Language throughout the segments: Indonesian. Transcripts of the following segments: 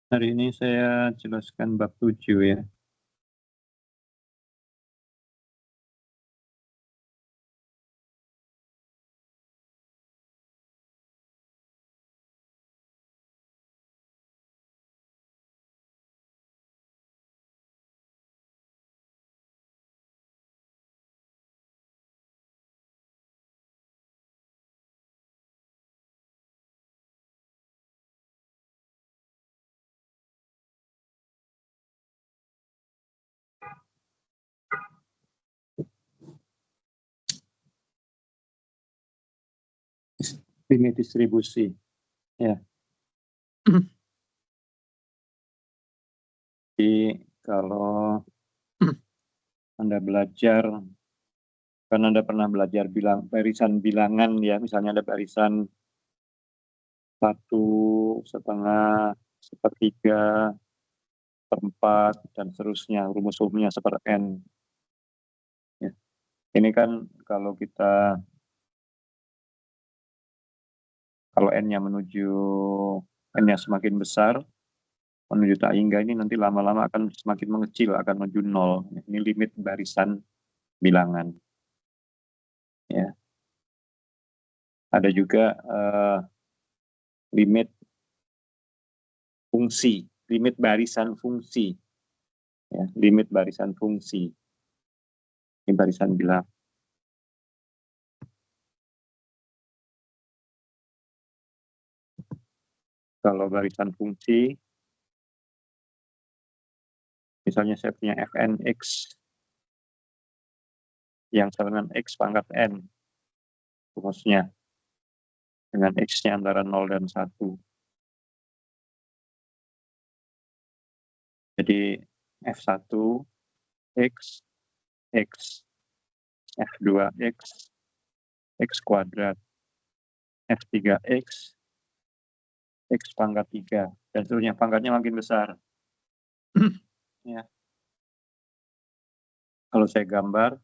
Hari ini saya jelaskan bab 7 ya. Limit distribusi. Ya. Jadi kalau Anda belajar, kan Anda pernah belajar barisan bilangan ya, misalnya ada barisan 1/2, 1/3, 1/4, dan seterusnya, rumus-rumusnya seperti N. Ya. Ini kan kalau N-nya N-nya semakin besar, menuju tak hingga ini nanti lama-lama akan semakin mengecil, akan menuju 0. Ini limit barisan bilangan. Ya. Ada juga limit fungsi, limit barisan fungsi. Ya, limit barisan fungsi. Ini barisan bilangan. Kalau barisan fungsi, misalnya saya punya fnx yang sama dengan x pangkat n, rumusnya dengan x-nya antara 0 dan 1. Jadi f1 x, x, f2 x, x kuadrat, f3 x, x pangkat 3, dan seterusnya, pangkatnya makin besar. Ya. Kalau saya gambar,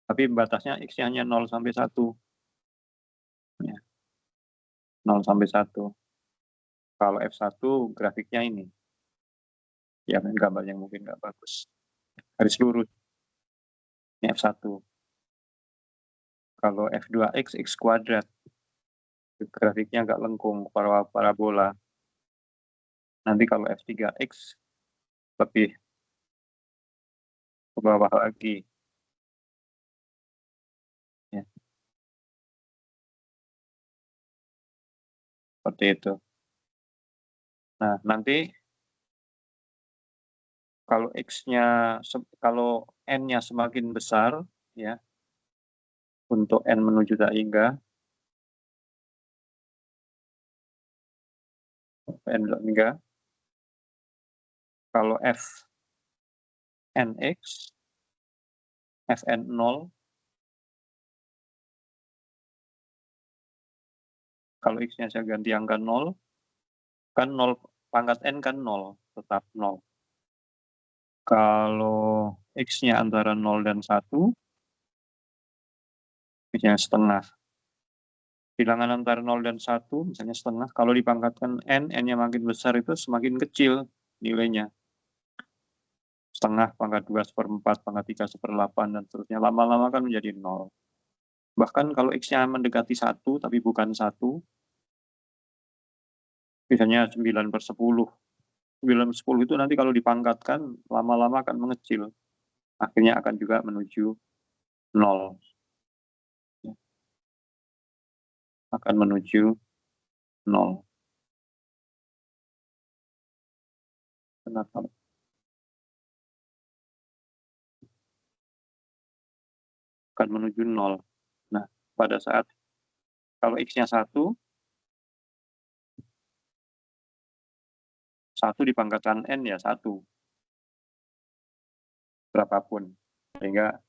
tapi batasnya x-nya hanya 0 sampai 1. Ya. 0 sampai 1. Kalau F1 grafiknya ini. Ya, gambar yang mungkin nggak bagus. Garis lurus. Ini F1. Kalau F2X, X kuadrat. Grafiknya agak lengkung, parabola. Nanti kalau F3X, lebih ke bawah lagi. Ya. Seperti itu. Nah, nanti kalau kalau N-nya semakin besar, ya, untuk N menuju tak hingga, N tak hingga, kalau Fnx, Fn0, kalau X-nya saya ganti angka 0, kan 0, pangkat N kan 0, tetap 0. Kalau X-nya antara 0 dan 1, misalnya setengah. Bilangan antara 0 dan 1, misalnya setengah, kalau dipangkatkan N, N-nya makin besar itu semakin kecil nilainya. Setengah, pangkat 2, 1/4, pangkat 3, 1/8, dan seterusnya. Lama-lama kan menjadi 0. Bahkan kalau X-nya mendekati 1, tapi bukan 1, misalnya 9/10. 9/10 itu nanti kalau dipangkatkan, lama-lama akan mengecil. Akhirnya akan juga menuju 0. Akan menuju 0. Kenapa? Akan menuju 0. Nah, pada saat kalau X-nya 1 dipangkatkan N ya 1. Berapapun. Sehingga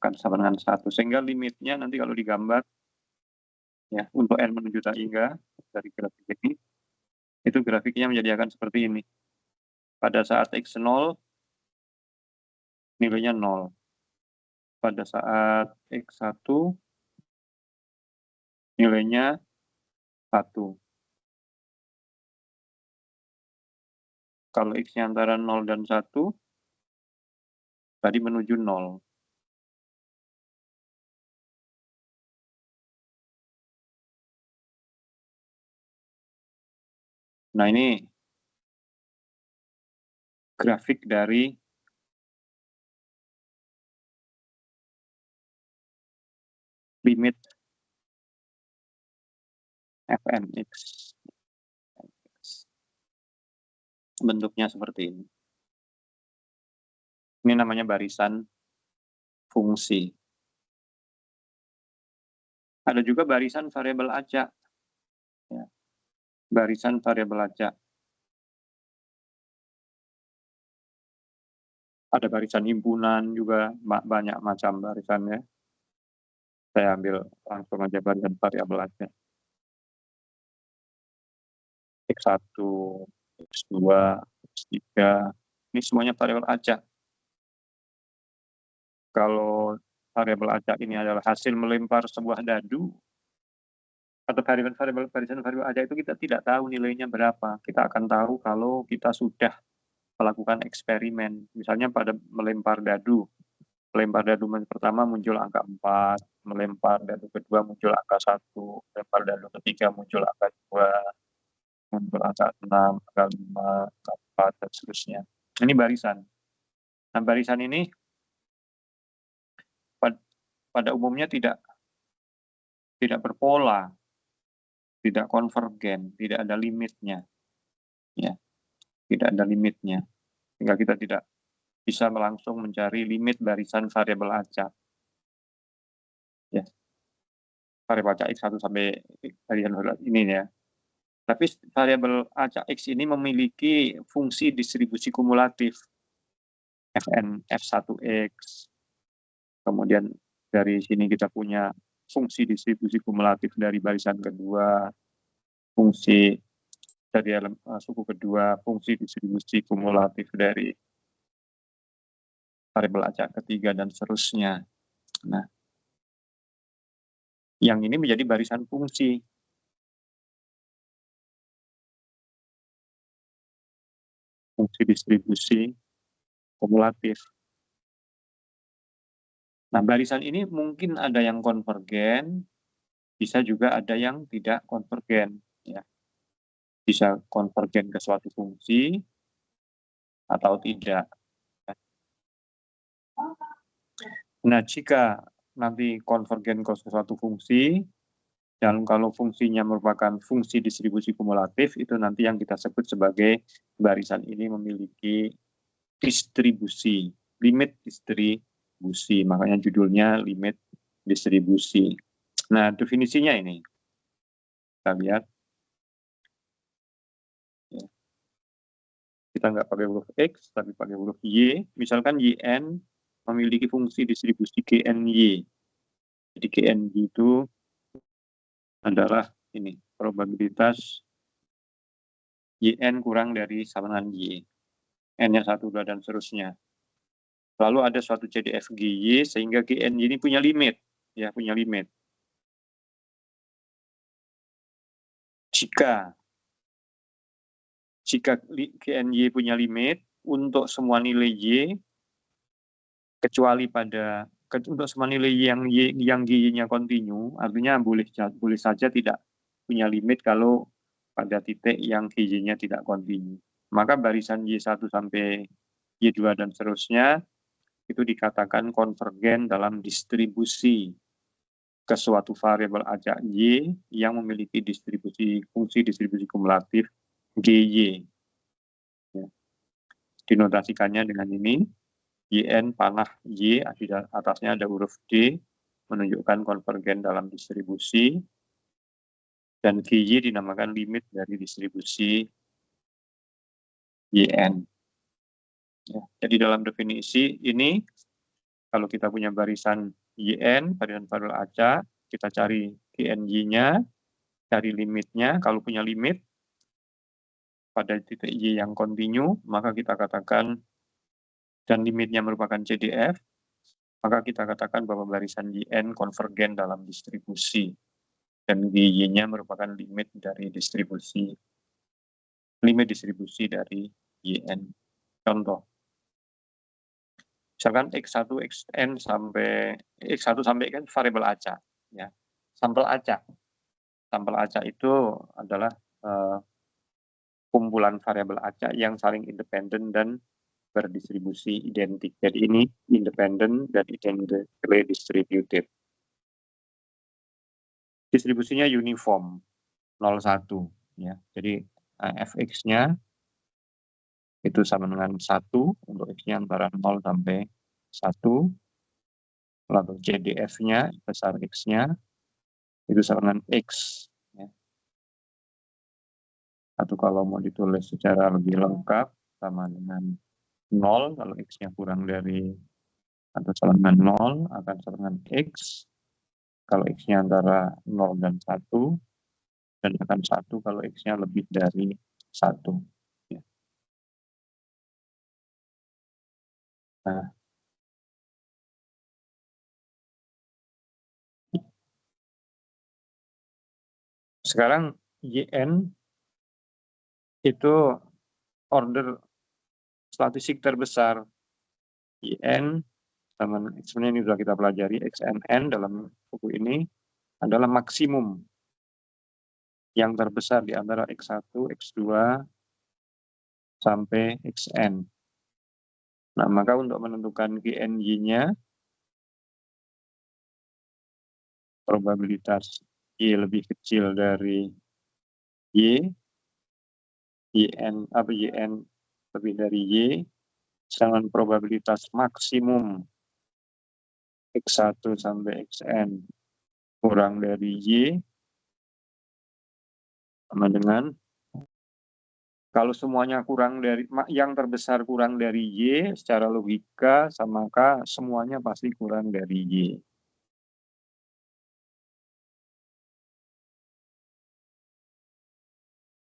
akan sama dengan 1. Sehingga limitnya nanti kalau digambar, ya, untuk N menuju tak hingga, dari grafik ini, itu grafiknya menjadi akan seperti ini. Pada saat X 0, nilainya 0. Pada saat X1, nilainya 1. Kalau X-nya antara 0 dan 1, tadi menuju 0. Nah, ini grafik dari limit fnx. Bentuknya seperti ini. Ini namanya barisan fungsi. Ada juga barisan variabel acak. Ya. Barisan variabel acak. Ada barisan himpunan juga, banyak macam barisannya. Saya ambil langsung aja barisan variabel acak. X1, X2, X3, ini semuanya variabel acak. Kalau variabel acak ini adalah hasil melempar sebuah dadu, atau barisan variabel acak itu kita tidak tahu nilainya berapa. Kita akan tahu kalau kita sudah melakukan eksperimen. Misalnya pada melempar dadu pertama muncul angka 4, melempar dadu kedua muncul angka 1, melempar dadu ketiga muncul angka 2, muncul angka 6, angka 5, angka 4, dan seterusnya. Ini barisan. Nah, barisan ini pada umumnya tidak berpola, tidak konvergen, tidak ada limitnya. Ya, tidak ada limitnya. Sehingga kita tidak bisa langsung mencari limit barisan variabel acak. Ya. Variabel acak X1 sampai barisan ini ya. Tapi variabel acak X ini memiliki fungsi distribusi kumulatif Fn F1X. Kemudian dari sini kita punya fungsi distribusi kumulatif dari barisan kedua, fungsi dari suku kedua, fungsi distribusi kumulatif dari variabel acak ketiga, dan seterusnya. Nah, yang ini menjadi barisan fungsi. Fungsi distribusi kumulatif. Nah, barisan ini mungkin ada yang konvergen, bisa juga ada yang tidak konvergen. Ya. Bisa konvergen ke suatu fungsi atau tidak. Nah, jika nanti konvergen ke suatu fungsi, dan kalau fungsinya merupakan fungsi distribusi kumulatif, itu nanti yang kita sebut sebagai barisan ini memiliki distribusi, limit distribusi. Makanya judulnya limit distribusi. Nah, definisinya ini. Kita lihat. Ya. Kita nggak pakai huruf X, tapi pakai huruf Y. Misalkan YN memiliki fungsi distribusi GNY. Jadi GNY itu adalah ini, probabilitas YN kurang dari sama dengan Y. N-nya 1, 2, dan seterusnya. Lalu ada suatu CDF GY, sehingga GNY ini punya limit. Ya, punya limit. Jika GNY punya limit, untuk semua nilai Y, kecuali untuk semua nilai yang Y-nya kontinu, artinya boleh saja tidak punya limit kalau pada titik yang Y-nya tidak kontinu. Maka barisan Y1 sampai Y2 dan seterusnya itu dikatakan konvergen dalam distribusi ke suatu variabel acak Y yang memiliki fungsi distribusi kumulatif GY. Ya. Dinotasikannya dengan ini, YN panah Y, di atasnya ada huruf D, menunjukkan konvergen dalam distribusi, dan GY dinamakan limit dari distribusi YN. Ya, jadi dalam definisi ini, kalau kita punya barisan YN, barisan variabel acak, kita cari GNY-nya, cari limitnya. Kalau punya limit pada titik Y yang kontinu, maka kita katakan, dan limitnya merupakan CDF, maka kita katakan bahwa barisan YN konvergen dalam distribusi. Dan GY-nya merupakan limit distribusi dari YN. Contoh, misalkan X1, Xn sampai X1 sampai Xn variabel acak. Ya. Sampel acak itu adalah kumpulan variabel acak yang saling independen dan berdistribusi identik. Jadi ini independen dan identically distributed. Distribusinya uniform 0,1 ya. Jadi fx-nya itu sama dengan 1 untuk x-nya antara 0 sampai 1. Lalu CDF-nya besar x-nya itu sama dengan x ya. Atau kalau mau ditulis secara lebih lengkap sama dengan 0 kalau x-nya kurang dari atau sama dengan 0 akan sama dengan x kalau x-nya antara 0 dan 1 dan akan 1 kalau x-nya lebih dari 1. Ya. Nah, sekarang YN itu order statistik terbesar. YN sebenarnya ini sudah kita pelajari, XNN dalam buku ini adalah maksimum yang terbesar di antara X1, X2, sampai Xn. Nah, maka untuk menentukan GNY-nya, probabilitas Y lebih kecil dari Y, YN lebih dari Y, dengan probabilitas maksimum X1 sampai Xn kurang dari Y, sama dengan kalau semuanya kurang dari, yang terbesar kurang dari Y, secara logika, maka semuanya pasti kurang dari Y.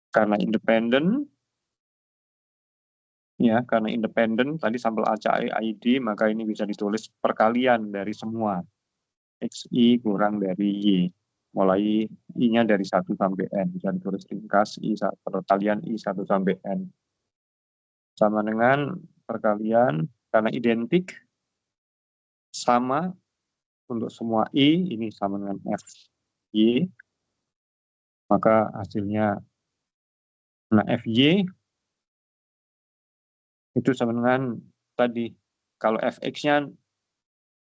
Karena independen, ya, karena independen, tadi sampel acak ID, maka ini bisa ditulis perkalian dari semua. XI kurang dari Y. Mulai I-nya dari 1 sampai N. Bisa ditulis ringkas perkalian I1 sampai N. Sama dengan perkalian, karena identik, sama untuk semua I, ini sama dengan FY, maka hasilnya, nah FY itu sama dengan tadi, kalau Fx-nya,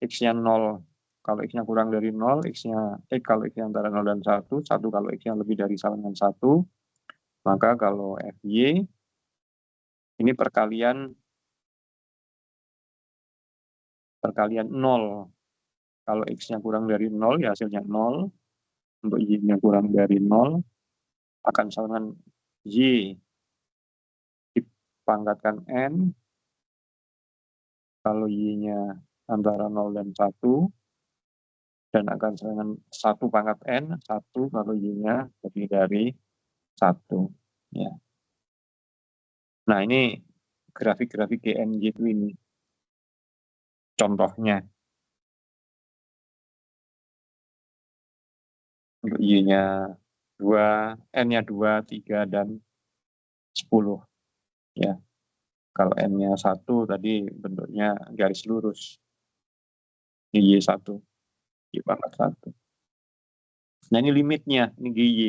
X-nya 0, kalau X-nya kurang dari 0, kalau X-nya antara 0 dan 1, 1 kalau X-nya lebih dari sama dengan 1, maka kalau FY, ini perkalian 0. Kalau X-nya kurang dari 0, ya hasilnya 0. Untuk Y-nya kurang dari 0, akan sama dengan Y dipangkatkan N. Kalau Y-nya antara 0 dan 1, dan akan sama dengan 1 pangkat N, 1 kalau Y-nya lebih dari 1. Ya. Nah, ini grafik-grafik GNY itu ini. Contohnya. Untuk Y-nya 2, N-nya 2, 3, dan 10. Ya. Kalau N-nya 1 tadi bentuknya garis lurus. Ini Y1. Y pangkat 1. Nah, ini limitnya. Ini GY.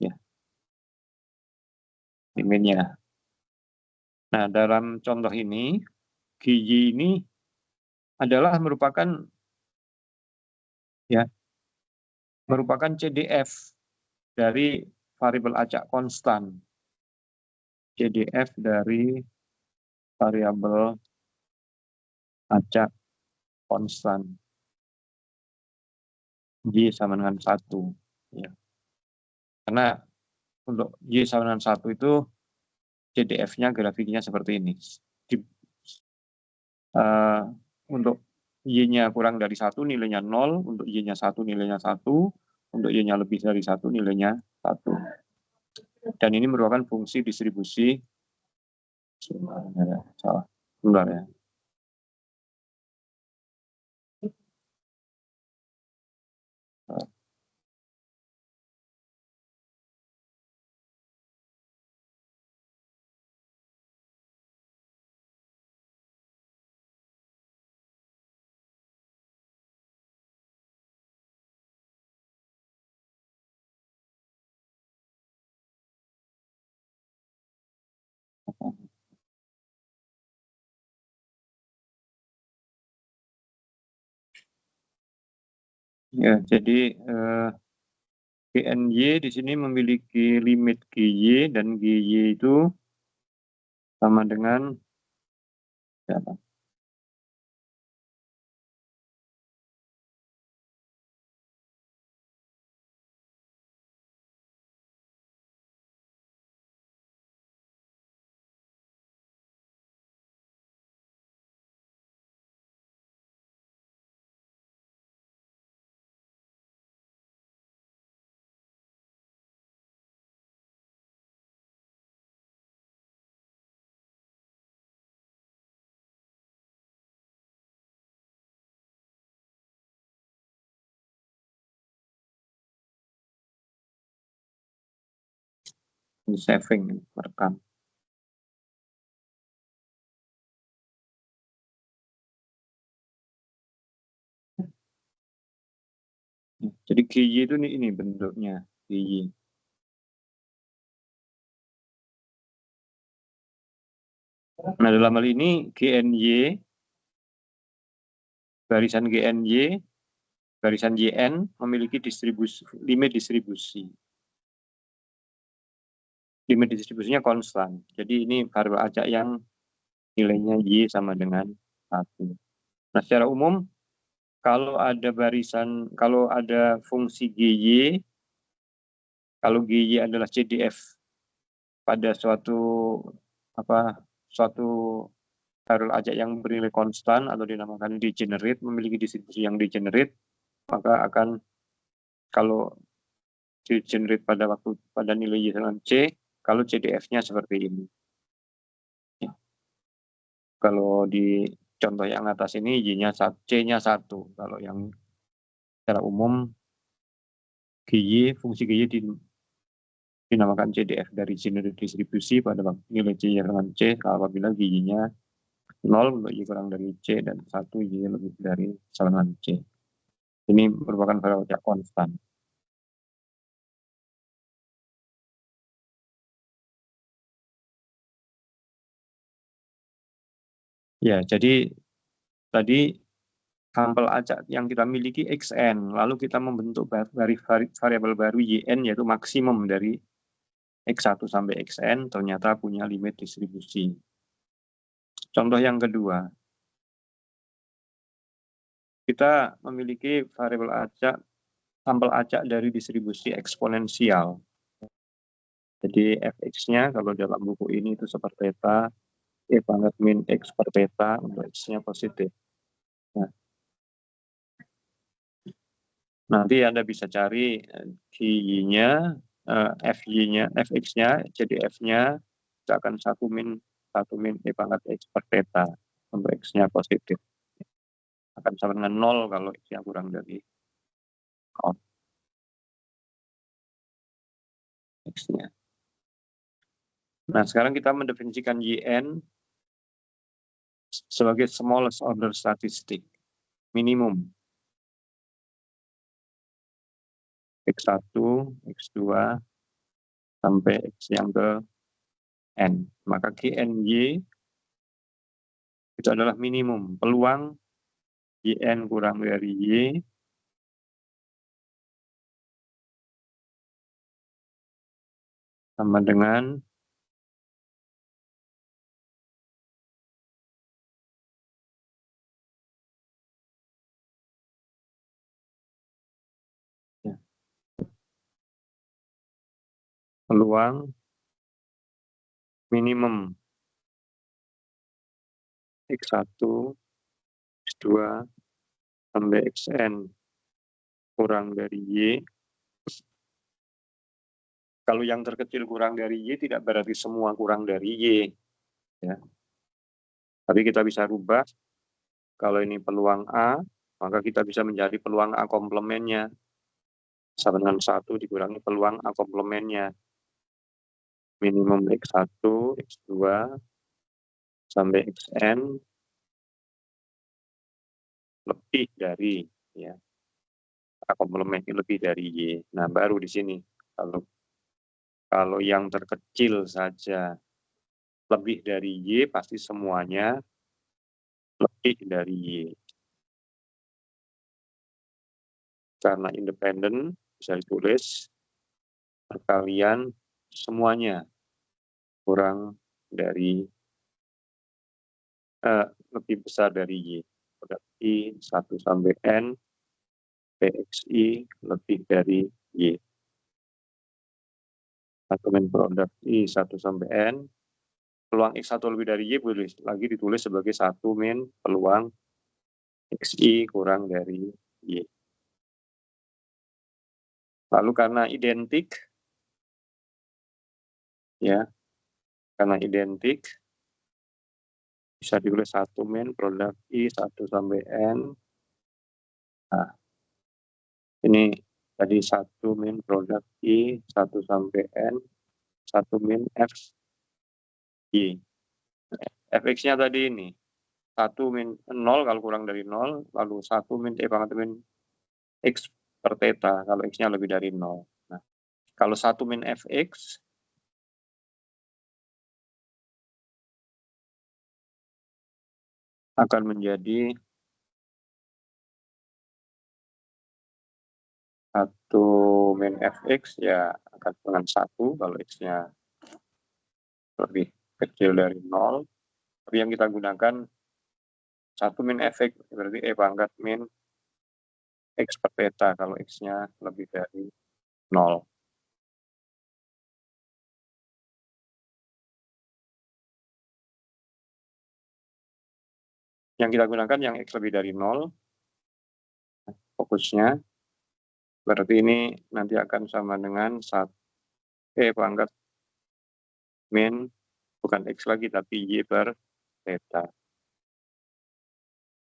Ya. Limitnya. Nah, dalam contoh ini, GY ini adalah merupakan CDF dari variabel acak konstan. CDF dari variabel acak konstan. Y sama dengan 1. Ya. Karena untuk Y sama dengan 1 itu CDF-nya grafiknya seperti ini. Untuk Y-nya kurang dari 1 nilainya 0, untuk Y-nya 1 nilainya 1, untuk Y-nya lebih dari 1 nilainya 1. Dan ini merupakan fungsi distribusi, salah, bentar ya. Ya, jadi GNY di sini memiliki limit GY dan GY itu sama dengan berapa? Saving, merekam. Jadi GY itu ini bentuknya GY. Nah, dalam hal ini GNY, barisan GNY, barisan YN memiliki limit distribusi. Limit distribusinya konstan. Jadi ini variabel acak yang nilainya Y sama dengan 1. Nah, secara umum kalau ada fungsi GY, kalau GY adalah CDF pada suatu variabel acak yang bernilai konstan atau dinamakan degenerate, memiliki distribusi yang degenerate, maka akan kalau degenerate pada nilai Y dengan C, kalau CDF-nya seperti ini. Ya. Kalau di contoh yang atas ini Y-nya C-nya 1. Kalau yang secara umum fungsi GY dinamakan CDF dari generate distribusi pada nilai Y dengan C apabila GY-nya 0 untuk Y kurang dari C dan 1 Y lebih dari sama dengan C. Ini merupakan variabel acak konstan. Ya, jadi tadi sampel acak yang kita miliki XN, lalu kita membentuk variabel baru YN, yaitu maksimum dari X1 sampai XN, ternyata punya limit distribusi. Contoh yang kedua, kita memiliki variabel acak, sampel acak dari distribusi eksponensial. Jadi fx-nya kalau dalam buku ini itu seperti theta, E pangkat min X per theta, untuk X-nya positif. Nah, nanti Anda bisa cari GY-nya, FY-nya, Fx-nya, jadi F-nya akan 1 min E pangkat X per theta, untuk X-nya positif. Akan sama dengan 0 kalau X-nya kurang dari 0. X-nya. Nah, sekarang kita mendefinisikan YN sebagai smallest order statistik, minimum. X1, X2, sampai X yang ke N. Maka GNY itu adalah minimum. Peluang YN kurang dari Y sama dengan peluang minimum X1, X2, sampai XN kurang dari Y. Kalau yang terkecil kurang dari Y tidak berarti semua kurang dari Y. Ya. Tapi kita bisa rubah, kalau ini peluang A, maka kita bisa mencari peluang A komplemennya. Sama dengan 1 dikurangi peluang A komplemennya. Minimum X1, X2, sampai XN lebih dari, ya, A komplemennya lebih dari Y. Nah, baru di sini. Kalau yang terkecil saja lebih dari Y, pasti semuanya lebih dari Y. Karena independen bisa ditulis perkalian semuanya kurang dari lebih besar dari Y. Berarti 1 sampai N PXI lebih dari Y. Atau min produk I 1 sampai N, peluang X1 lebih dari Y boleh lagi ditulis sebagai 1 min peluang XI kurang dari Y. Lalu karena identik, ya, karena identik, bisa ditulis 1 min produk I 1 sampai N. Nah, ini tadi 1 min produk I 1 sampai N, 1 min F Y. Fx-nya tadi ini 1 min 0 kalau kurang dari 0, lalu 1 min E pangkat min X per theta kalau X-nya lebih dari 0. Nah, kalau 1 min Fx akan menjadi 1 min Fx ya akan dengan 1 kalau X-nya lebih kecil dari 0. Tapi yang kita gunakan 1 min Fx berarti E pangkat min X per theta kalau X-nya lebih dari 0. Yang kita gunakan yang X lebih dari 0, fokusnya, berarti ini nanti akan sama dengan E pangkat min, bukan X lagi tapi Y per theta.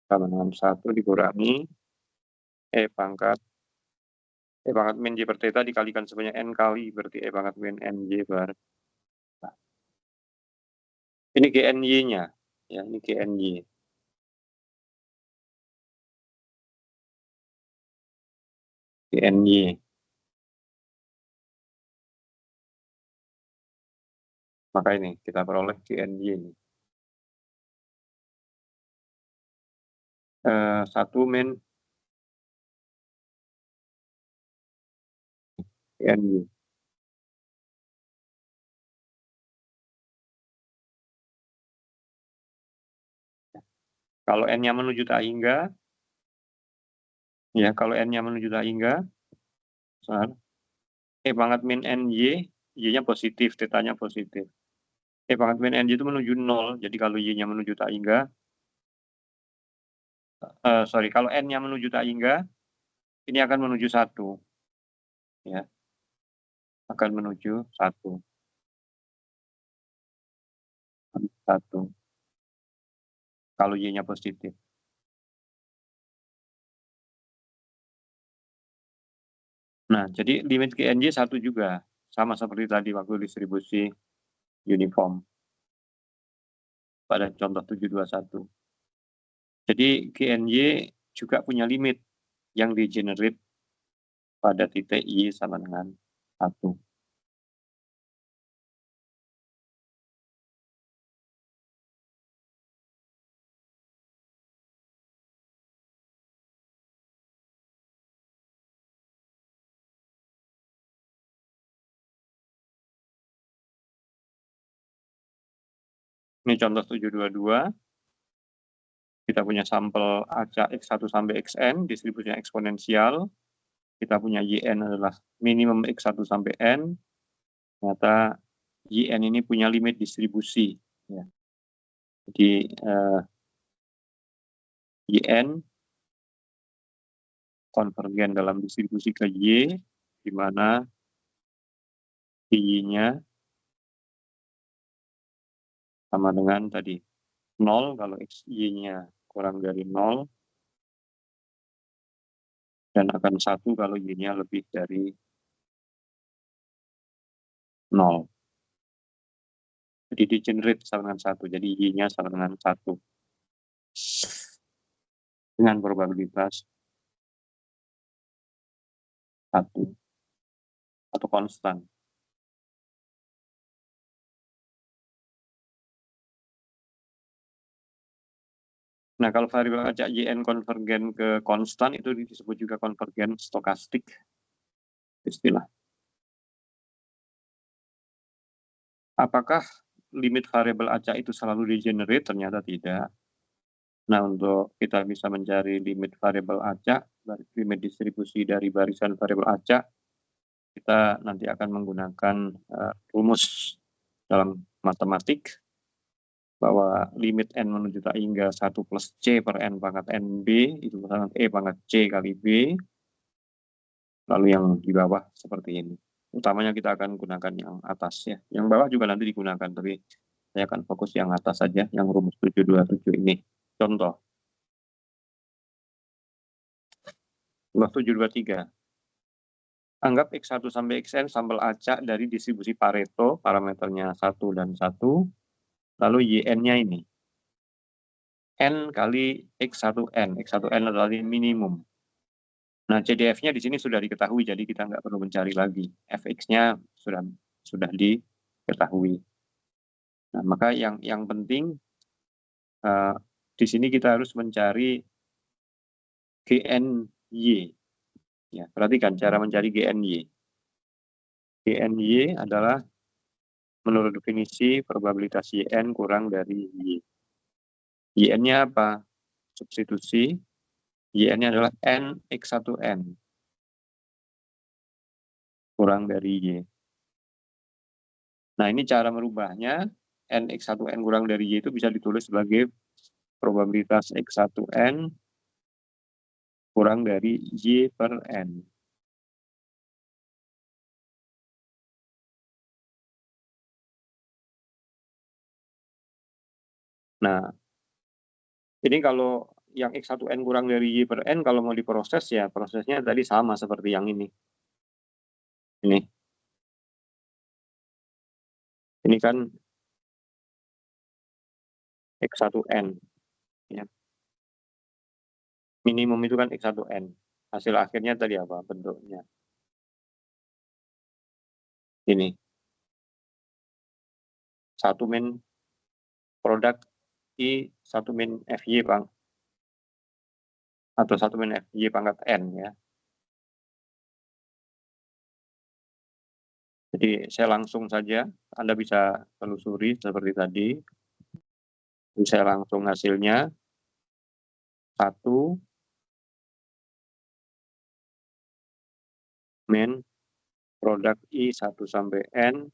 Sama dengan 1 dikurangi E pangkat min Y per theta dikalikan sebanyak N kali, berarti E pangkat min NY per theta. Ini GNY-nya, ya ini GNY. GNY. Maka ini kita peroleh GNY ini. 1 min GNY. Kalau N-nya menuju tak hingga, ya kalau N-nya menuju tak hingga, E pangkat min NY, Y-nya positif, theta-nya positif. E pangkat min NY itu menuju 0, jadi kalau Y-nya menuju tak hingga, kalau N-nya menuju tak hingga, ini akan menuju 1. Ya, akan menuju 1. 1. Kalau Y-nya positif. Nah, jadi limit GNY 1 juga. Sama seperti tadi waktu distribusi uniform pada contoh 721. Jadi GNY juga punya limit yang di-generate pada titik Y sama dengan 1. Ini contoh 722. Kita punya sampel acak X1 sampai Xn, distribusinya eksponensial. Kita punya Yn adalah minimum X1 sampai N. Ternyata Yn ini punya limit distribusi. Ya. Jadi Yn konvergen dalam distribusi ke Y, di mana Y-nya sama dengan tadi 0 kalau Y-nya kurang dari 0, dan akan 1 kalau Y-nya lebih dari 0. Jadi di-generate sama dengan 1, jadi Y-nya sama dengan 1. Dengan probabilitas 1 atau konstan. Nah, kalau variabel acak YN konvergen ke konstan itu disebut juga konvergen stokastik istilah. Apakah limit variabel acak itu selalu di-generate? Ternyata tidak. Nah, untuk kita bisa mencari limit variabel acak, limit distribusi dari barisan variabel acak, kita nanti akan menggunakan rumus dalam matematik bahwa limit n menuju tak hingga 1 plus c per n pangkat nb itu sama e pangkat c kali b, lalu yang di bawah seperti ini. Utamanya kita akan gunakan yang atas ya. Yang bawah juga nanti digunakan, tapi saya akan fokus yang atas saja, yang rumus 727 ini. Contoh. Contoh 723. Anggap X1 sampai Xn sampel acak dari distribusi Pareto, parameternya 1 dan 1, lalu YN-nya ini. N kali X1N. X1N adalah minimum. Nah, CDF-nya di sini sudah diketahui, jadi kita nggak perlu mencari lagi. Fx-nya sudah diketahui. Nah, maka yang penting di sini kita harus mencari GNY. Ya, perhatikan cara mencari GNY. GNY adalah menurut definisi probabilitas YN kurang dari Y. YN-nya apa? Substitusi. YN-nya adalah N X1N. Kurang dari Y. Nah, ini cara merubahnya. N X1N kurang dari Y itu bisa ditulis sebagai probabilitas X1N kurang dari Y per N. Nah, ini kalau yang X1N kurang dari Y per N, kalau mau diproses ya prosesnya tadi sama seperti yang ini. Ini kan X1N. Ya. Minimum itu kan X1N. Hasil akhirnya tadi apa bentuknya? Ini. 1 min produk I 1 min FY Bang. Atau 1 min FY pangkat N ya. Jadi saya langsung saja, Anda bisa telusuri seperti tadi. Jadi saya langsung hasilnya 1 min produk I 1 sampai N,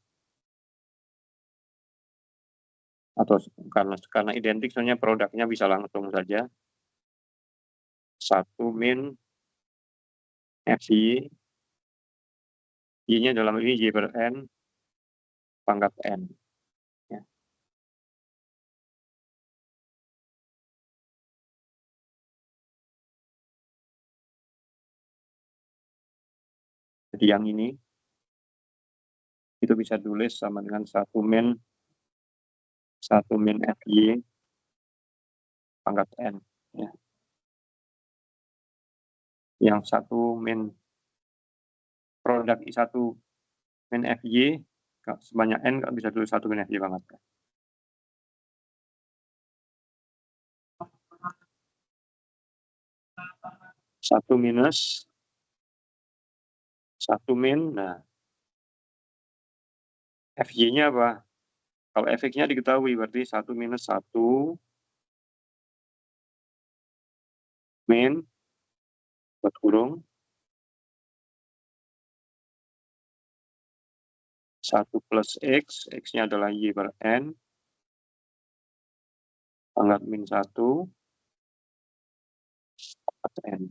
atau karena identik soalnya produknya bisa langsung saja 1 min FY, Y-nya dalam ini Y per N pangkat N. Ya. Jadi yang ini itu bisa tulis sama dengan 1 min FY pangkat N. Ya. Yang 1 min produk I1 min FY sebanyak N nggak bisa tulis 1 min FY pangkat N. 1 minus 1 min, nah FY-nya apa? Kalau Fx-nya diketahui berarti 1 minus 1 min buat kurung 1 plus X, X-nya adalah Y per N pangkat min 1 N.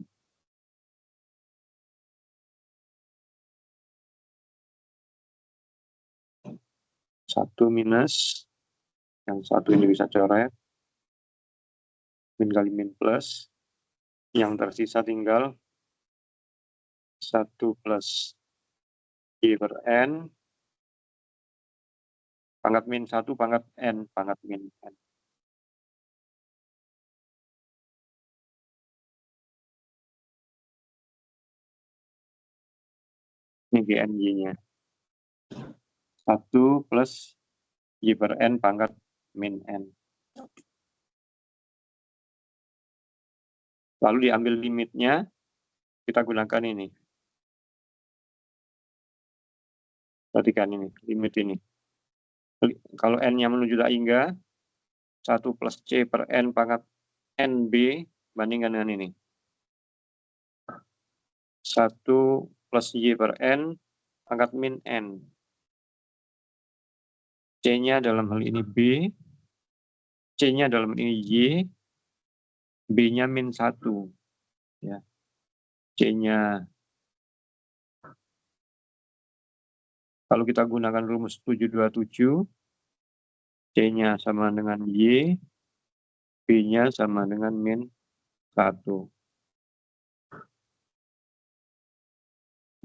1 minus, yang 1 ini bisa coret, min kali min plus, yang tersisa tinggal 1 plus Y per N pangkat min 1 pangkat N pangkat min N. Ini GNY-nya. 1 plus Y per N pangkat min N. Lalu diambil limitnya, kita gunakan ini. Perhatikan ini, limit ini. Kalau N-nya menuju tak hingga, 1 plus C per N pangkat NB, bandingkan dengan ini. 1 plus Y per N pangkat min N. C-nya dalam hal ini B, C-nya dalam hal ini Y, B-nya min 1. Ya. C-nya, kalau kita gunakan rumus 727, C-nya sama dengan Y, B-nya sama dengan min 1.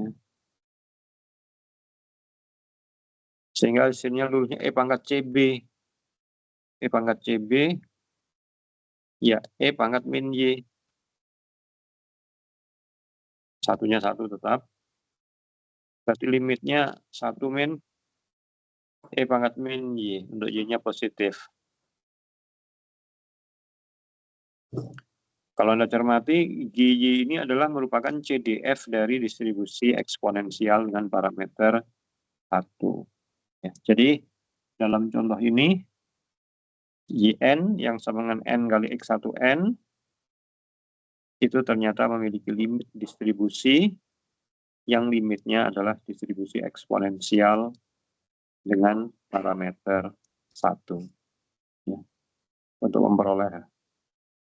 Ya. Sehingga hasilnya lulusnya E pangkat CB. E pangkat CB, ya E pangkat min Y. Satunya 1 tetap. Berarti limitnya 1 min E pangkat min Y. Untuk Y-nya positif. Kalau Anda cermati, GY ini adalah merupakan CDF dari distribusi eksponensial dengan parameter 1. Ya, jadi dalam contoh ini, YN yang sama dengan N kali X1N, itu ternyata memiliki limit distribusi yang limitnya adalah distribusi eksponensial dengan parameter 1. Ya. Untuk memperoleh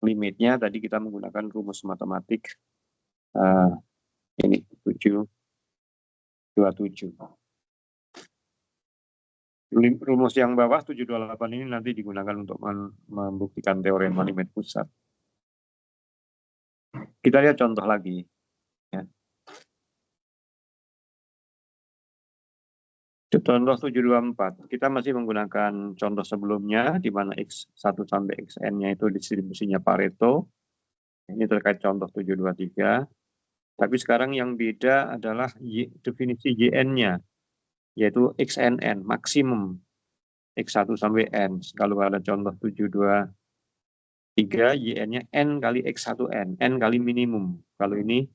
limitnya, tadi kita menggunakan rumus matematik ini 727. Rumus yang bawah 728 ini nanti digunakan untuk membuktikan teorema limit pusat. Kita lihat contoh lagi. Ya. Contoh 724, kita masih menggunakan contoh sebelumnya, di mana X1 sampai Xn-nya itu distribusinya Pareto. Ini terkait contoh 723. Tapi sekarang yang beda adalah definisi YN-nya, yaitu XNN, maksimum. X1 sampai N. Kalau ada contoh 723, YN-nya N kali X1N, N kali minimum. Kalau ini,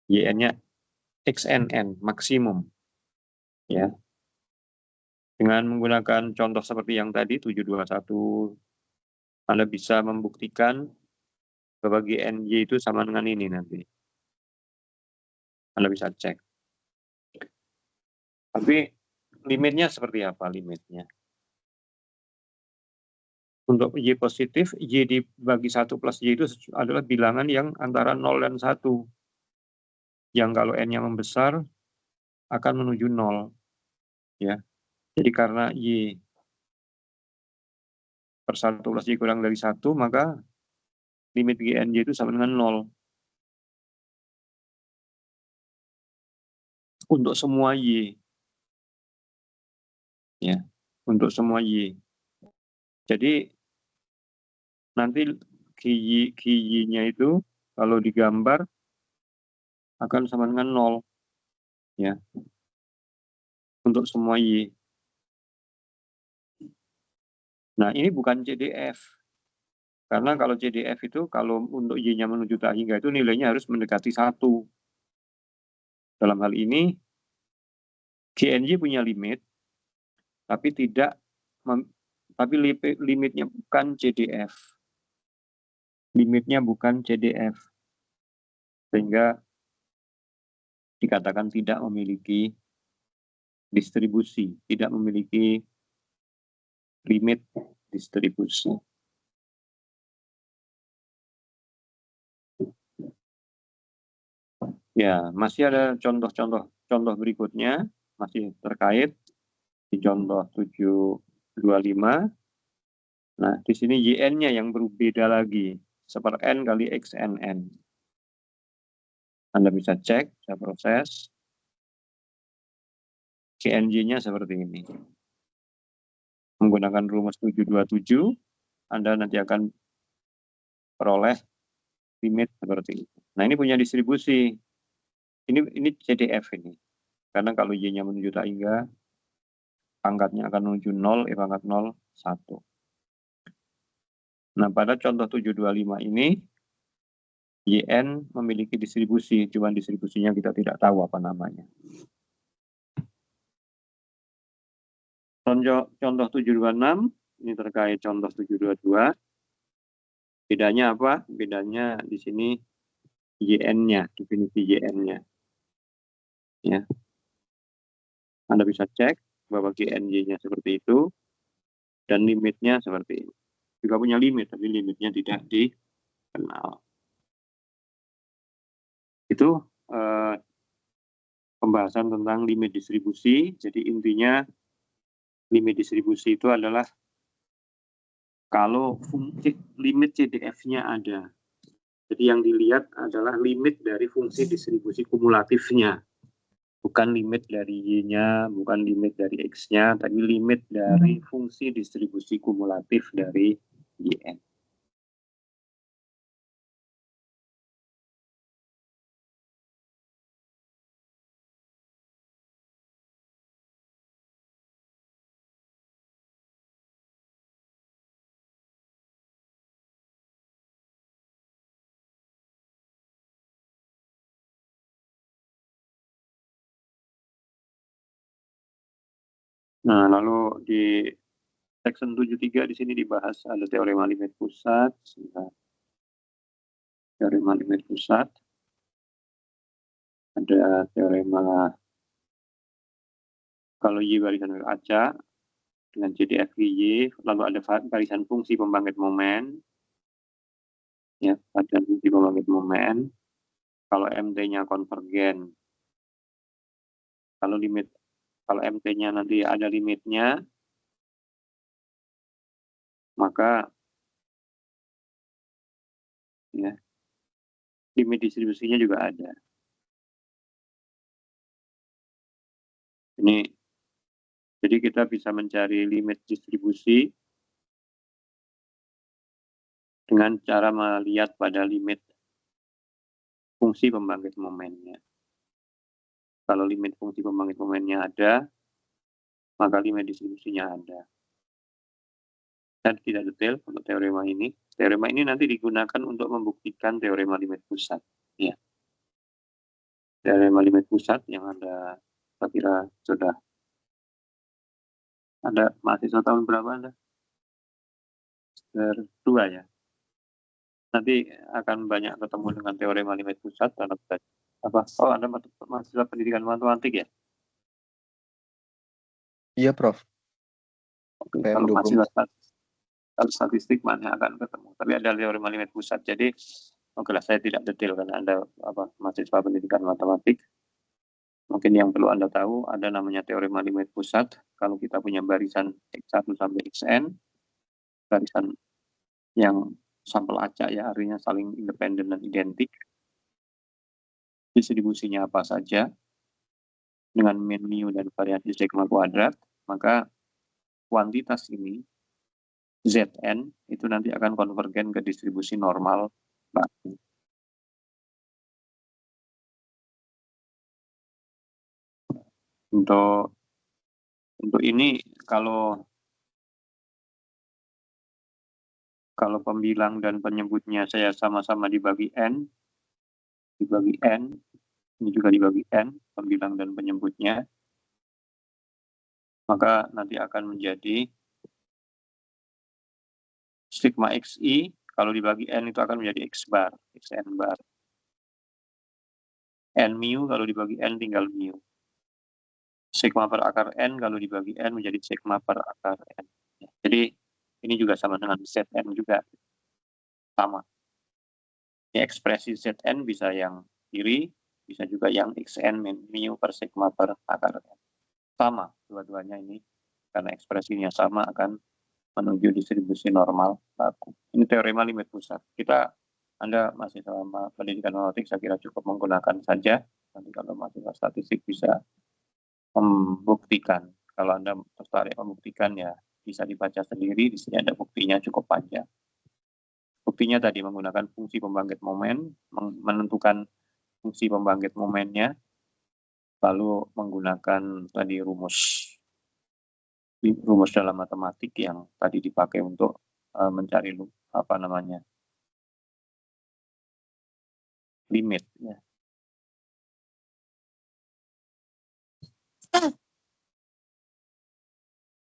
YN-nya XNN, maksimum. Ya. Dengan menggunakan contoh seperti yang tadi, 721, Anda bisa membuktikan bahwa GNY itu sama dengan ini nanti. Anda bisa cek. Tapi limitnya seperti apa limitnya? Untuk Y positif, Y dibagi 1 plus Y itu adalah bilangan yang antara 0 dan 1. Yang kalau N-nya membesar, akan menuju 0. Ya. Jadi karena Y per 1 plus Y kurang dari 1, maka limit GNY itu sama dengan 0. Untuk semua Y. Ya. Untuk semua Y. Jadi nanti QY-nya itu kalau digambar akan sama dengan 0. Ya. Untuk semua Y. Nah, ini bukan CDF. Karena kalau CDF itu, kalau untuk Y-nya menuju tak hingga itu nilainya harus mendekati 1. Dalam hal ini, GNY punya limit, tapi limitnya bukan CDF. Limitnya bukan CDF. Sehingga dikatakan tidak memiliki distribusi, tidak memiliki limit distribusi. Ya, masih ada contoh berikutnya, masih terkait di contoh 725. Nah, di sini YN-nya yang berbeda lagi, 1/N kali XNN. Anda bisa cek, saya proses. GNY-nya seperti ini. Menggunakan rumus 727, Anda nanti akan peroleh limit seperti itu. Nah, ini punya distribusi. Ini CDF ini. Karena kalau Y-nya menuju tak hingga, pangkatnya akan menuju 0, E pangkat 0, 1. Nah, pada contoh 725 ini, YN memiliki distribusi, cuma distribusinya kita tidak tahu apa namanya. Contoh 726, ini terkait contoh 722. Bedanya apa? Bedanya di sini YN-nya, definisi YN-nya. Ya. Anda bisa cek bahwa GNY-nya seperti itu, dan limitnya seperti ini. Juga punya limit, tapi limitnya tidak dikenal. Itu pembahasan tentang limit distribusi. Jadi intinya limit distribusi itu adalah kalau limit CDF-nya ada. Jadi yang dilihat adalah limit dari fungsi distribusi kumulatifnya. Bukan limit dari Y-nya, bukan limit dari X-nya, tapi limit dari fungsi distribusi kumulatif dari YN. Nah, lalu di section 73 di sini dibahas ada teorema limit pusat, teorema limit pusat, ada teorema kalau Y barisan beracak dengan CDFY, lalu ada barisan fungsi pembangkit momen, ya, barisan fungsi pembangkit momen. Kalau MT-nya konvergen, kalau MT-nya nanti ada limitnya, maka ya, limit distribusinya juga ada. Ini jadi kita bisa mencari limit distribusi dengan cara melihat pada limit fungsi pembangkit momennya. Kalau limit fungsi pembangkit momennya ada, maka limit distribusinya ada. Dan tidak detail untuk teorema ini. Teorema ini nanti digunakan untuk membuktikan teorema limit pusat. Ya. Teorema limit pusat yang Anda, saya kira sudah ada mahasiswa tahun berapa Anda? Semester 2 ya. Nanti akan banyak ketemu dengan teorema limit pusat dalam apa? Oh, Anda mahasiswa pendidikan matematik ya? Iya, Prof. Oke, kalau mahasiswa statistik mana akan ketemu. Tapi ada teorema limit pusat. Jadi, oke lah, saya tidak detail karena Anda mahasiswa pendidikan matematik. Mungkin yang perlu Anda tahu ada namanya teorema limit pusat. Kalau kita punya barisan X1 sampai Xn, barisan yang sampel acak ya, artinya saling independen dan identik. Distribusinya apa saja dengan min, mu, dan variasi sigma kuadrat, maka kuantitas ini Zn itu nanti akan konvergen ke distribusi normal baku. Untuk ini kalau pembilang dan penyebutnya saya sama-sama dibagi n, ini juga dibagi n, pembilang dan penyebutnya, maka nanti akan menjadi sigma xi, kalau dibagi n itu akan menjadi x bar, xn bar. N mu kalau dibagi n tinggal mu. Sigma per akar n kalau dibagi n menjadi sigma per akar n. Jadi ini juga sama dengan Zn juga. Sama. Ya, ekspresi Zn bisa yang kiri, bisa juga yang xn min mu per sigma per akar n. Sama dua-duanya ini, karena ekspresinya sama akan menuju distribusi normal baku. Ini teorema limit pusat. Anda masih sama pendidikan matematik, saya kira cukup menggunakan saja. Nanti kalau mahasiswa statistik bisa membuktikan. Kalau Anda tertarik membuktikan ya bisa dibaca sendiri. Di sini ada buktinya cukup panjang. Buktinya tadi menggunakan fungsi pembangkit momen, menentukan fungsi pembangkit momennya, lalu menggunakan tadi rumus dalam matematik yang tadi dipakai untuk mencari limit ya.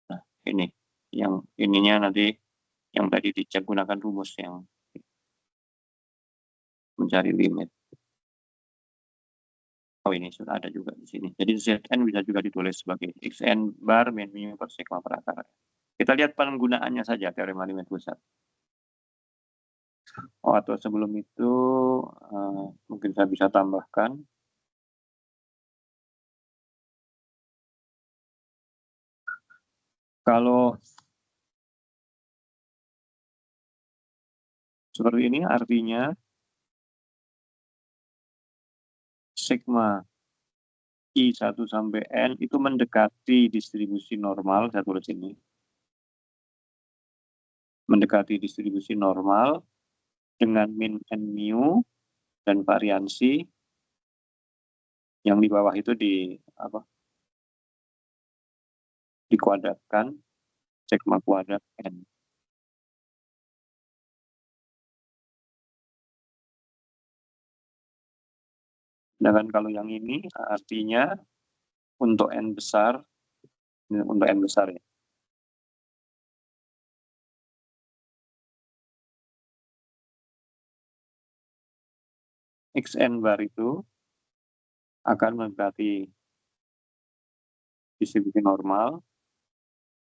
Nah, ini yang ininya nanti yang tadi dicek gunakan rumus yang mencari limit. Oh, ini sudah ada juga di sini. Jadi Zn bisa juga ditulis sebagai Xn bar min mu per sigma per akar. Kita lihat penggunaannya saja teorema limit pusat. Oh, atau sebelum itu mungkin saya bisa tambahkan. Kalau seperti ini artinya sigma I1 sampai N itu mendekati distribusi normal, saya tulis ini. Mendekati distribusi normal dengan min N mu dan variansi yang di bawah itu dikuadratkan sigma kuadrat N. Sedangkan kalau yang ini artinya untuk N besar ya, Xn bar itu akan mendekati distribusi normal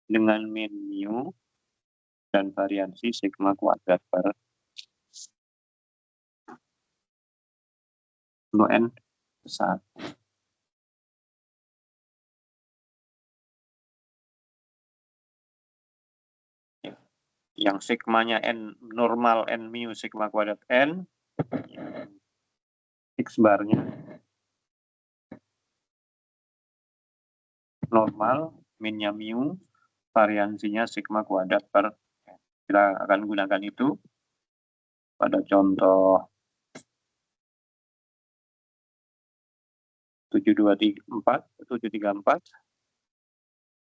dengan min mu dan variansi sigma kuadrat per untuk N besar. Yang sigmanya N normal N mu sigma kuadrat N, X barnya normal, minnya mu, variansinya sigma kuadrat per N. Kita akan gunakan itu pada contoh 734.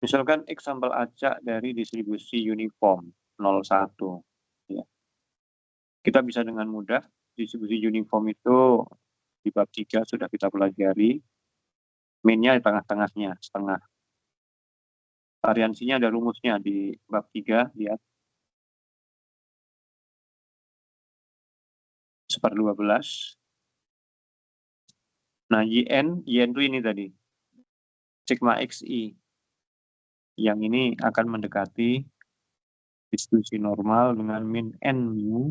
Misalkan X sampel acak dari distribusi uniform 01. Ya. Kita bisa dengan mudah, distribusi uniform itu di bab 3 sudah kita pelajari. Minnya di tengah-tengahnya, setengah. Variansinya ada rumusnya di bab 3, lihat. 1/12. Nah, YN itu ini tadi. Sigma XI. Yang ini akan mendekati distribusi normal dengan min N mu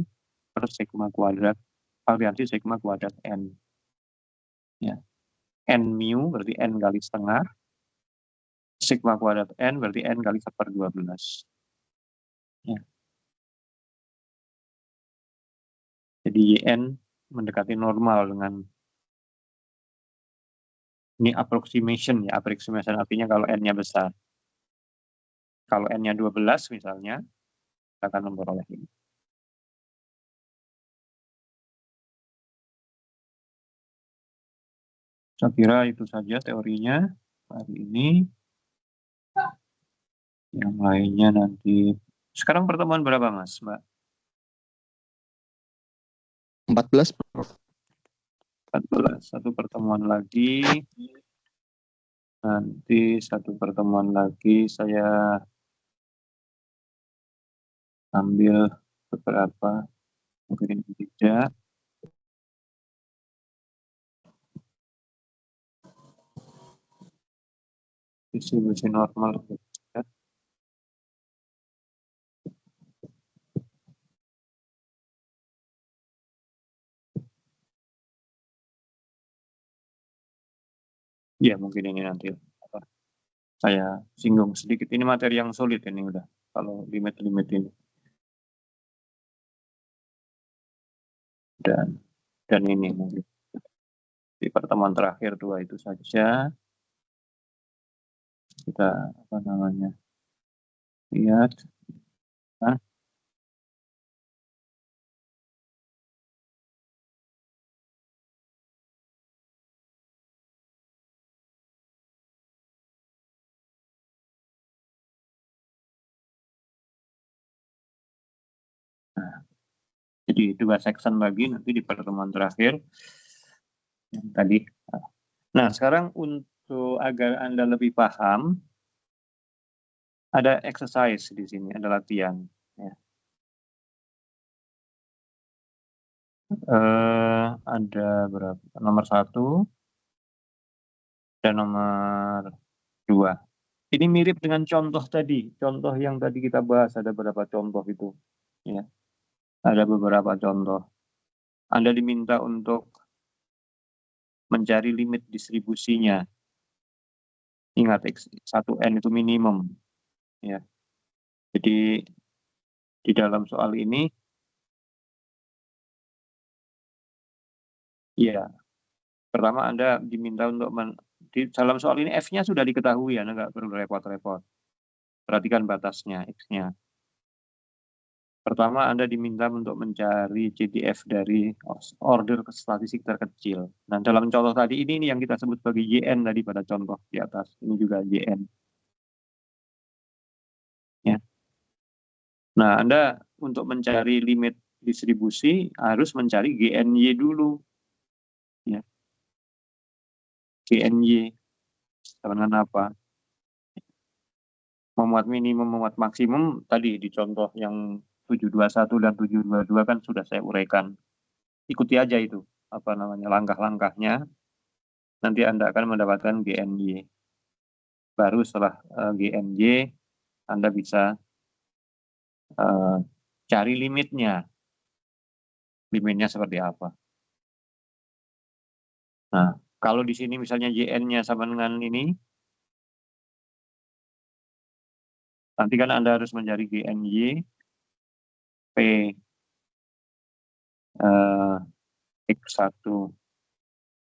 per sigma kuadrat, variansi sigma kuadrat N. Ya. N mu berarti N kali setengah, sigma kuadrat N berarti N kali 1/12. Ya. Jadi YN mendekati normal dengan ini approximation ya, approximation artinya kalau N-nya besar. Kalau N-nya 12 misalnya, kita akan memperoleh ini. Saya kira itu saja teorinya hari ini. Yang lainnya nanti. Sekarang pertemuan berapa, Mas, Mbak? 14. 14. Satu pertemuan lagi. Nanti satu pertemuan lagi saya ambil beberapa, mungkin tidak. Distribusi normal. Ya, mungkin ini nanti saya singgung sedikit. Ini materi yang sulit ini udah, kalau limit-limit ini. Dan ini mungkin. Di pertemuan terakhir 2 itu saja. Kita, lihat. Nah, jadi 2 section lagi nanti di pertemuan terakhir. yang tadi. Nah, sekarang untuk agar Anda lebih paham, ada exercise di sini, ada latihan. Ya. Ada berapa? Nomor 1 dan nomor 2. Ini mirip dengan contoh tadi. Contoh yang tadi kita bahas, ada beberapa contoh itu. Ya. Ada beberapa contoh. Anda diminta untuk mencari limit distribusinya. Ingat, X1N itu minimum. Ya. Jadi di dalam soal ini, ya, pertama Anda diminta untuk di dalam soal ini F-nya sudah diketahui, Anda nggak perlu repot-repot. Perhatikan batasnya, X-nya. Pertama, Anda diminta untuk mencari GTF dari order statistik terkecil. Nah, dalam contoh tadi ini yang kita sebut sebagai YN tadi pada contoh di atas. Ini juga YN. Ya. Nah, Anda untuk mencari limit distribusi harus mencari GNY dulu. Ya. GNY dengan apa? Memuat minimum, memuat maksimum tadi di contoh yang 721 dan 722 kan sudah saya uraikan. Ikuti aja itu, apa namanya, langkah-langkahnya. Nanti Anda akan mendapatkan GNY. Baru setelah GNY, Anda bisa cari limitnya. Limitnya seperti apa. Nah, kalau di sini misalnya JN-nya sama dengan ini, nanti kan Anda harus mencari GNY, P X1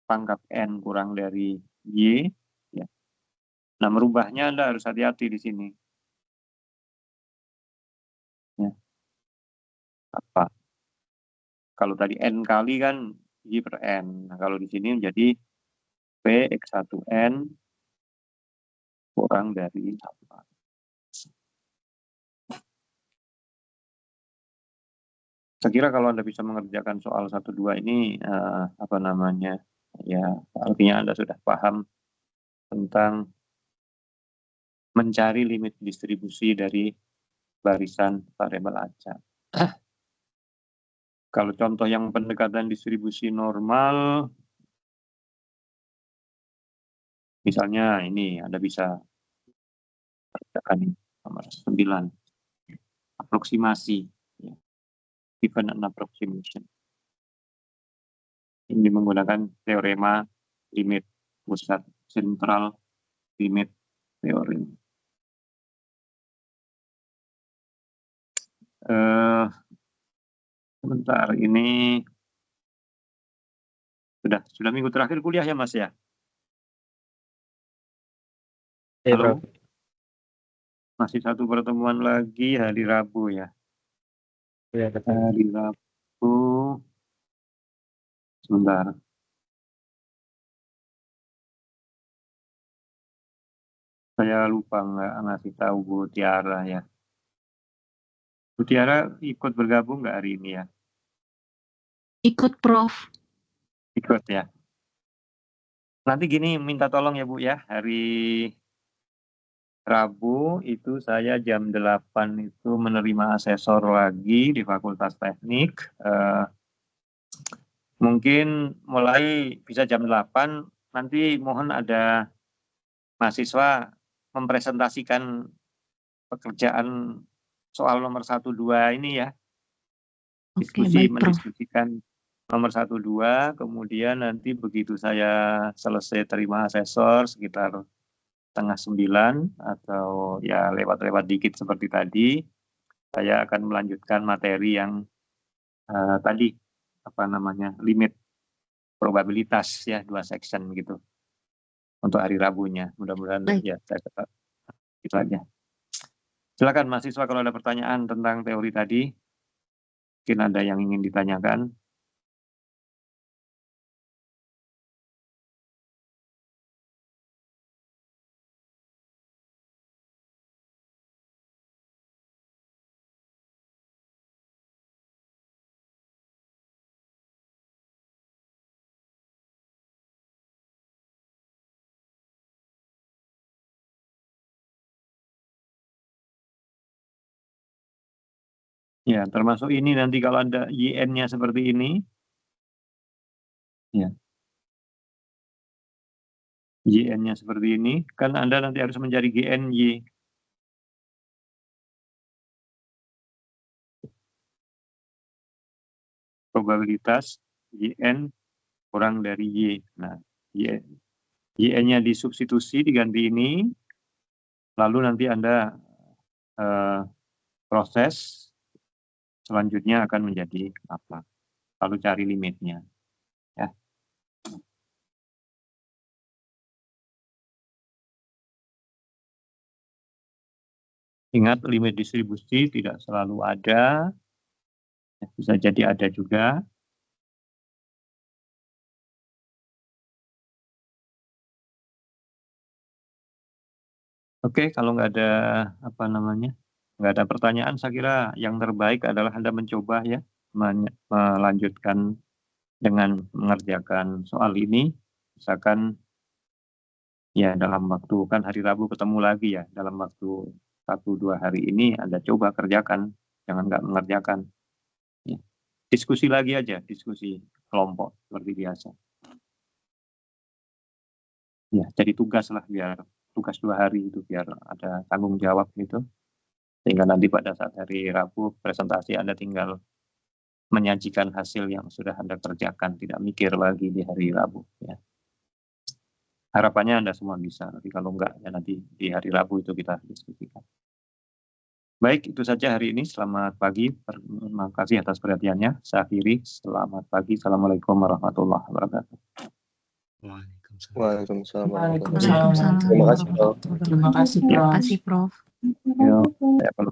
pangkat N kurang dari Y. Ya. Nah, merubahnya Anda harus hati-hati di sini. Ya. Apa? Kalau tadi N kali kan Y per N. Nah, kalau di sini menjadi P X1N kurang dari apa? Saya kira kalau Anda bisa mengerjakan soal 1-2 ini, apa namanya, ya artinya Anda sudah paham tentang mencari limit distribusi dari barisan variabel acak. Kalau contoh yang pendekatan distribusi normal, misalnya ini Anda bisa kerjakan nomor 9, aproksimasi, ya, given an approximation. Ini menggunakan teorema limit pusat sentral limit teorem. Sebentar, ini sudah minggu terakhir kuliah ya Mas ya? Iya, Halo? Prof. Masih satu pertemuan lagi hari Rabu ya? Iya, betul. Hari Rabu, sebentar. Saya lupa nggak ngasih tahu Bu Tiara ya. Bu Tiara ikut bergabung nggak hari ini ya? Ikut, Prof. Ikut ya. Nanti gini, minta tolong ya Bu ya, hari Rabu itu saya jam 8 itu menerima asesor lagi di Fakultas Teknik. Mungkin mulai bisa jam 8, nanti mohon ada mahasiswa mempresentasikan pekerjaan soal nomor 1-2 ini ya. Oke, baik, Prof. Mendiskusikan nomor 1-2, kemudian nanti begitu saya selesai terima asesor sekitar 8:30 atau ya lewat-lewat dikit seperti tadi, saya akan melanjutkan materi yang tadi, apa namanya, limit probabilitas ya, 2 section gitu, untuk hari Rabunya. Mudah-mudahan Baik. ya saya itu aja. Silakan mahasiswa kalau ada pertanyaan tentang teori tadi, mungkin ada yang ingin ditanyakan. Ya, termasuk ini nanti kalau ada YN-nya seperti ini, ya. YN-nya seperti ini, kan Anda nanti harus mencari GNY. Probabilitas YN kurang dari Y. Nah, YN-nya disubstitusi, diganti ini, lalu nanti Anda proses, selanjutnya akan menjadi apa? Lalu cari limitnya. Ya. Ingat, limit distribusi tidak selalu ada, bisa jadi ada juga. Oke, kalau nggak ada nggak ada pertanyaan, saya kira yang terbaik adalah Anda mencoba ya melanjutkan dengan mengerjakan soal ini, misalkan ya dalam waktu, kan hari Rabu ketemu lagi ya, dalam waktu 1-2 hari ini Anda coba kerjakan, jangan nggak mengerjakan. Ya. Diskusi lagi aja, diskusi kelompok seperti biasa. Ya, jadi tugas lah, biar tugas 2 hari itu biar ada tanggung jawab gitu. Sehingga nanti pada saat hari Rabu presentasi Anda tinggal menyajikan hasil yang sudah Anda kerjakan, tidak mikir lagi di hari Rabu ya. Harapannya Anda semua bisa, tapi kalau enggak ya nanti di hari Rabu itu kita diskusikan. Baik, itu saja hari ini. Selamat pagi. Terima kasih atas perhatiannya. Saya akhiri. Selamat pagi. Assalamualaikum warahmatullahi wabarakatuh. Waalaikumsalam. Waalaikumsalam. Terima kasih, Prof. Terima kasih, Prof. Yo, saya perlu